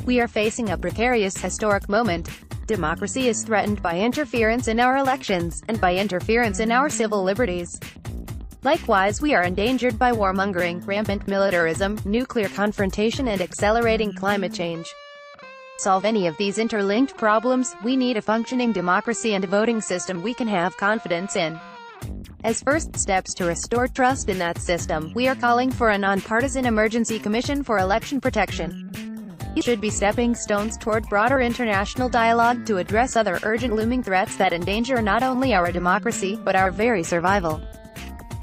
We are facing a precarious historic moment. Democracy is threatened by interference in our elections, and by interference in our civil liberties. Likewise, we are endangered by warmongering, rampant militarism, nuclear confrontation and accelerating climate change. Solve any of these interlinked problems, we need a functioning democracy and a voting system we can have confidence in. As first steps to restore trust in that system, we are calling for a nonpartisan emergency commission for election protection. These should be stepping stones toward broader international dialogue to address other urgent looming threats that endanger not only our democracy, but our very survival.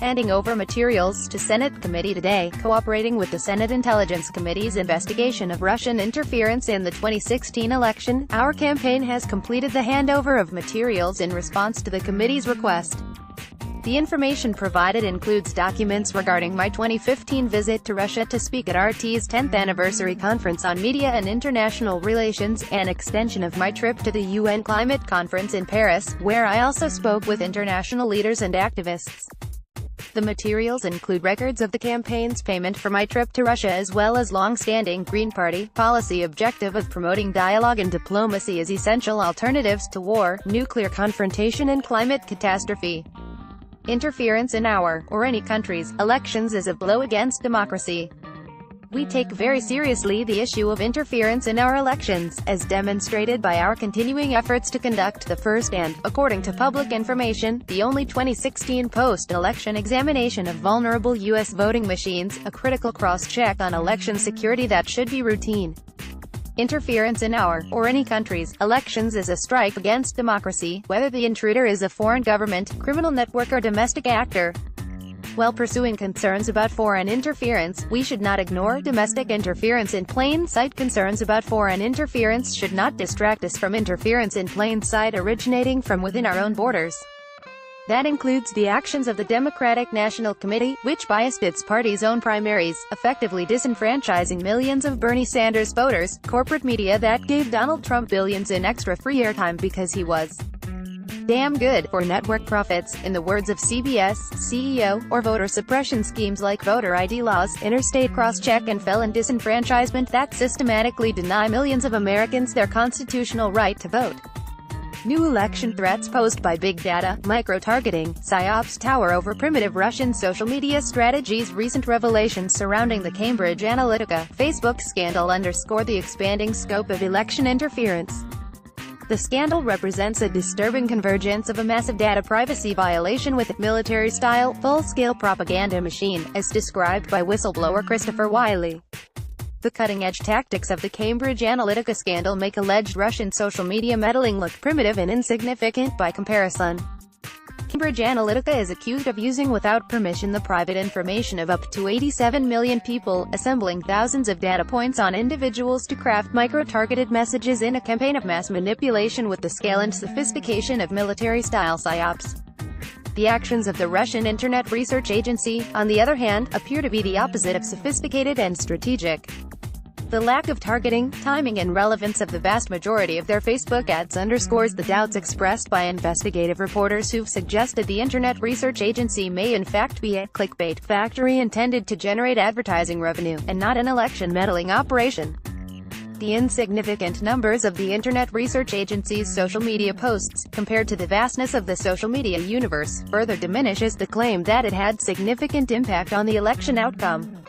Handing over materials to Senate committee today, cooperating with the Senate Intelligence Committee's investigation of Russian interference in the 2016 election, our campaign has completed the handover of materials in response to the committee's request. The information provided includes documents regarding my 2015 visit to Russia to speak at RT's 10th anniversary conference on media and international relations, an extension of my trip to the UN climate conference in Paris, where I also spoke with international leaders and activists. The materials include records of the campaign's payment for my trip to Russia as well as long-standing Green Party policy objective of promoting dialogue and diplomacy as essential alternatives to war, nuclear confrontation and climate catastrophe. Interference in our, or any country's, elections is a blow against democracy. We take very seriously the issue of interference in our elections, as demonstrated by our continuing efforts to conduct the first and, according to public information, the only 2016 post-election examination of vulnerable U.S. voting machines, a critical cross-check on election security that should be routine. Interference in our, or any country's, elections is a strike against democracy, whether the intruder is a foreign government, criminal network or domestic actor. While pursuing concerns about foreign interference, we should not ignore domestic interference in plain sight. Concerns about foreign interference should not distract us from interference in plain sight originating from within our own borders. That includes the actions of the Democratic National Committee, which biased its party's own primaries, effectively disenfranchising millions of Bernie Sanders voters, corporate media that gave Donald Trump billions in extra free airtime because he was damn good for network profits, in the words of CBS CEO, or voter suppression schemes like voter ID laws, interstate cross-check and felon disenfranchisement that systematically deny millions of Americans their constitutional right to vote. New election threats posed by big data, micro-targeting, PSYOPs tower over primitive Russian social media strategies. Recent revelations surrounding the Cambridge Analytica, Facebook scandal underscore the expanding scope of election interference. The scandal represents a disturbing convergence of a massive data privacy violation with a military-style, full-scale propaganda machine, as described by whistleblower Christopher Wiley. The cutting-edge tactics of the Cambridge Analytica scandal make alleged Russian social media meddling look primitive and insignificant by comparison. Cambridge Analytica is accused of using without permission the private information of up to 87 million people, assembling thousands of data points on individuals to craft micro-targeted messages in a campaign of mass manipulation with the scale and sophistication of military-style PSYOPs. The actions of the Russian Internet Research Agency, on the other hand, appear to be the opposite of sophisticated and strategic. The lack of targeting, timing and relevance of the vast majority of their Facebook ads underscores the doubts expressed by investigative reporters who've suggested the Internet Research Agency may in fact be a clickbait factory intended to generate advertising revenue, and not an election meddling operation. The insignificant numbers of the Internet Research Agency's social media posts, compared to the vastness of the social media universe, further diminishes the claim that it had significant impact on the election outcome.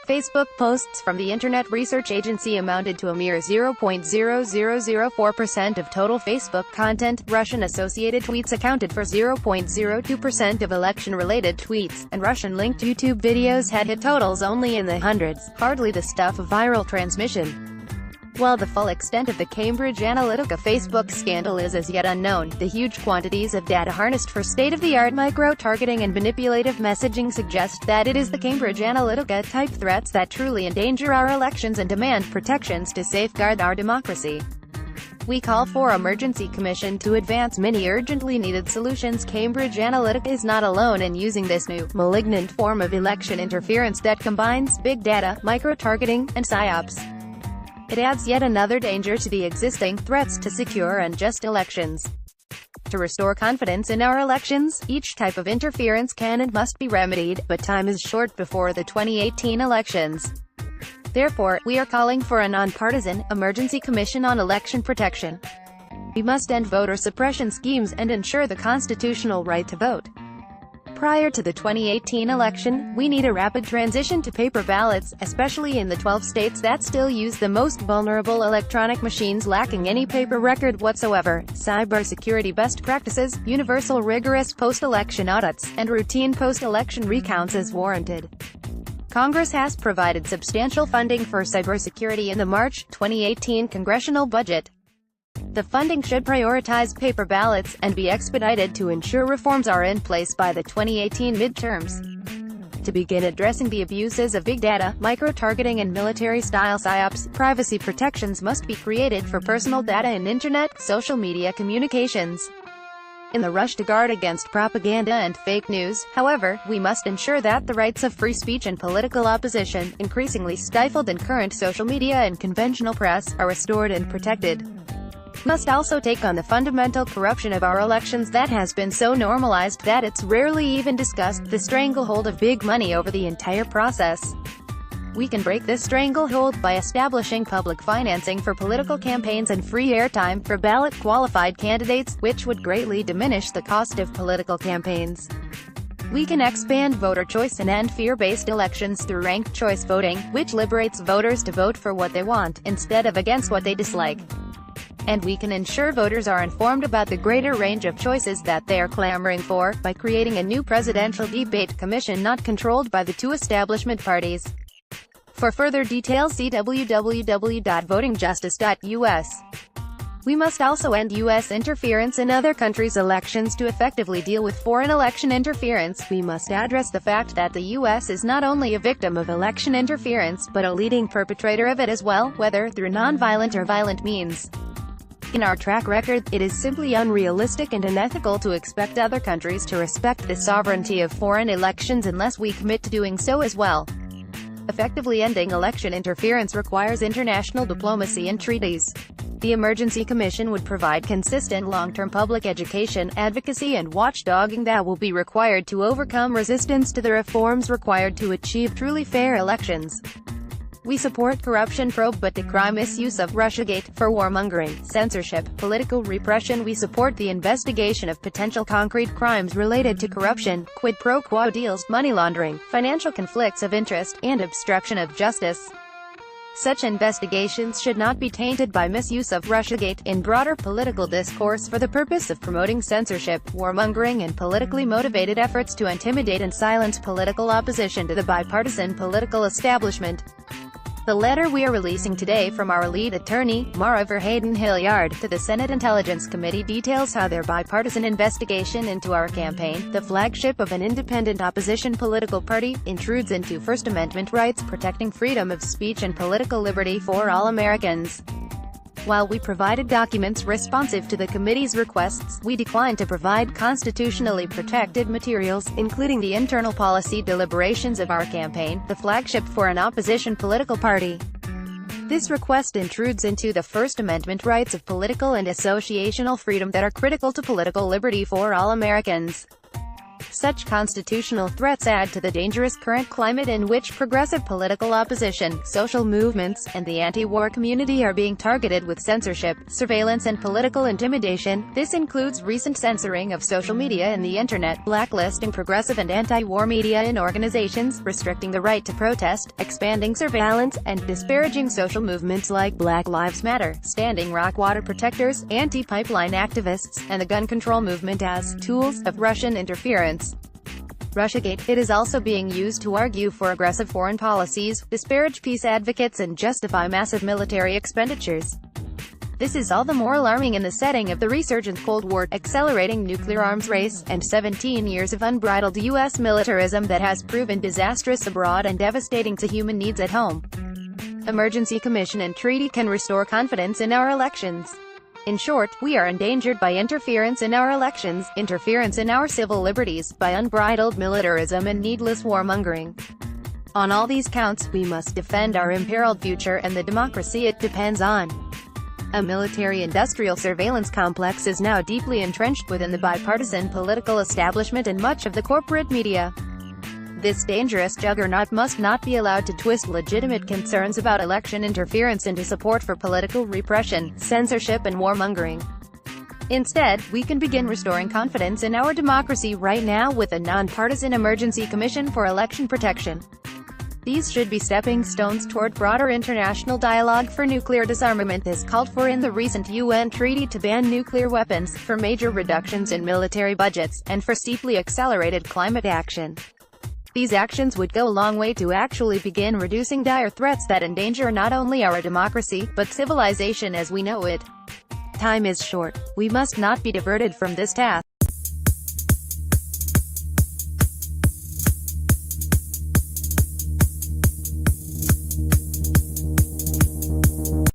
Facebook posts from the Internet Research Agency amounted to a mere 0.0004% of total Facebook content. Russian-associated tweets accounted for 0.02% of election-related tweets, and Russian-linked YouTube videos had hit totals only in the hundreds, hardly the stuff of viral transmission. While the full extent of the Cambridge Analytica Facebook scandal is as yet unknown, the huge quantities of data harnessed for state-of-the-art micro-targeting and manipulative messaging suggest that it is the Cambridge Analytica-type threats that truly endanger our elections and demand protections to safeguard our democracy. We call for an emergency commission to advance many urgently needed solutions. Cambridge Analytica is not alone in using this new, malignant form of election interference that combines big data, micro-targeting, and PSYOPs. It adds yet another danger to the existing threats to secure and just elections. To restore confidence in our elections, each type of interference can and must be remedied, but time is short before the 2018 elections. Therefore, we are calling for a nonpartisan, emergency commission on election protection. We must end voter suppression schemes and ensure the constitutional right to vote. Prior to the 2018 election, we need a rapid transition to paper ballots, especially in the 12 states that still use the most vulnerable electronic machines lacking any paper record whatsoever, cybersecurity best practices, universal rigorous post-election audits, and routine post-election recounts as warranted. Congress has provided substantial funding for cybersecurity in the March 2018 congressional budget. The funding should prioritize paper ballots, and be expedited to ensure reforms are in place by the 2018 midterms. To begin addressing the abuses of big data, micro-targeting and military-style psyops, privacy protections must be created for personal data in internet, social media communications. In the rush to guard against propaganda and fake news, however, we must ensure that the rights of free speech and political opposition, increasingly stifled in current social media and conventional press, are restored and protected. Must also take on the fundamental corruption of our elections that has been so normalized that it's rarely even discussed, the stranglehold of big money over the entire process. We can break this stranglehold by establishing public financing for political campaigns and free airtime for ballot-qualified candidates, which would greatly diminish the cost of political campaigns. We can expand voter choice and end fear-based elections through ranked choice voting, which liberates voters to vote for what they want, instead of against what they dislike. And we can ensure voters are informed about the greater range of choices that they are clamoring for, by creating a new presidential debate commission not controlled by the two establishment parties. For further details see www.votingjustice.us. We must also end U.S. interference in other countries' elections. To effectively deal with foreign election interference, we must address the fact that the U.S. is not only a victim of election interference, but a leading perpetrator of it as well, whether through non-violent or violent means. In our track record, it is simply unrealistic and unethical to expect other countries to respect the sovereignty of foreign elections unless we commit to doing so as well. Effectively ending election interference requires international diplomacy and treaties. The Emergency Commission would provide consistent long-term public education, advocacy and watchdogging that will be required to overcome resistance to the reforms required to achieve truly fair elections. We support corruption probe but decry misuse of RussiaGate, for warmongering, censorship, political repression. We support the investigation of potential concrete crimes related to corruption, quid pro quo deals, money laundering, financial conflicts of interest, and obstruction of justice. Such investigations should not be tainted by misuse of RussiaGate, in broader political discourse for the purpose of promoting censorship, warmongering and politically motivated efforts to intimidate and silence political opposition to the bipartisan political establishment. The letter we are releasing today from our lead attorney, Mara Verheyden-Hilliard, to the Senate Intelligence Committee details how their bipartisan investigation into our campaign, the flagship of an independent opposition political party, intrudes into First Amendment rights protecting freedom of speech and political liberty for all Americans. While we provided documents responsive to the committee's requests, we declined to provide constitutionally protected materials, including the internal policy deliberations of our campaign, the flagship for an opposition political party. This request intrudes into the First Amendment rights of political and associational freedom that are critical to political liberty for all Americans. Such constitutional threats add to the dangerous current climate in which progressive political opposition, social movements, and the anti-war community are being targeted with censorship, surveillance and political intimidation. This includes recent censoring of social media and the internet, blacklisting progressive and anti-war media and organizations, restricting the right to protest, expanding surveillance, and disparaging social movements like Black Lives Matter, Standing Rock Water Protectors, anti-pipeline activists, and the gun control movement as tools of Russian interference. RussiaGate, it is also being used to argue for aggressive foreign policies, disparage peace advocates and justify massive military expenditures. This is all the more alarming in the setting of the resurgent Cold War, accelerating nuclear arms race, and 17 years of unbridled U.S. militarism that has proven disastrous abroad and devastating to human needs at home. Emergency Commission and treaty can restore confidence in our elections. In short, we are endangered by interference in our elections, interference in our civil liberties, by unbridled militarism and needless warmongering. On all these counts, we must defend our imperiled future and the democracy it depends on. A military-industrial surveillance complex is now deeply entrenched within the bipartisan political establishment and much of the corporate media. This dangerous juggernaut must not be allowed to twist legitimate concerns about election interference into support for political repression, censorship and warmongering. Instead, we can begin restoring confidence in our democracy right now with a nonpartisan emergency commission for election protection. These should be stepping stones toward broader international dialogue for nuclear disarmament as called for in the recent UN treaty to ban nuclear weapons, for major reductions in military budgets, and for steeply accelerated climate action. These actions would go a long way to actually begin reducing dire threats that endanger not only our democracy, but civilization as we know it. Time is short. We must not be diverted from this task.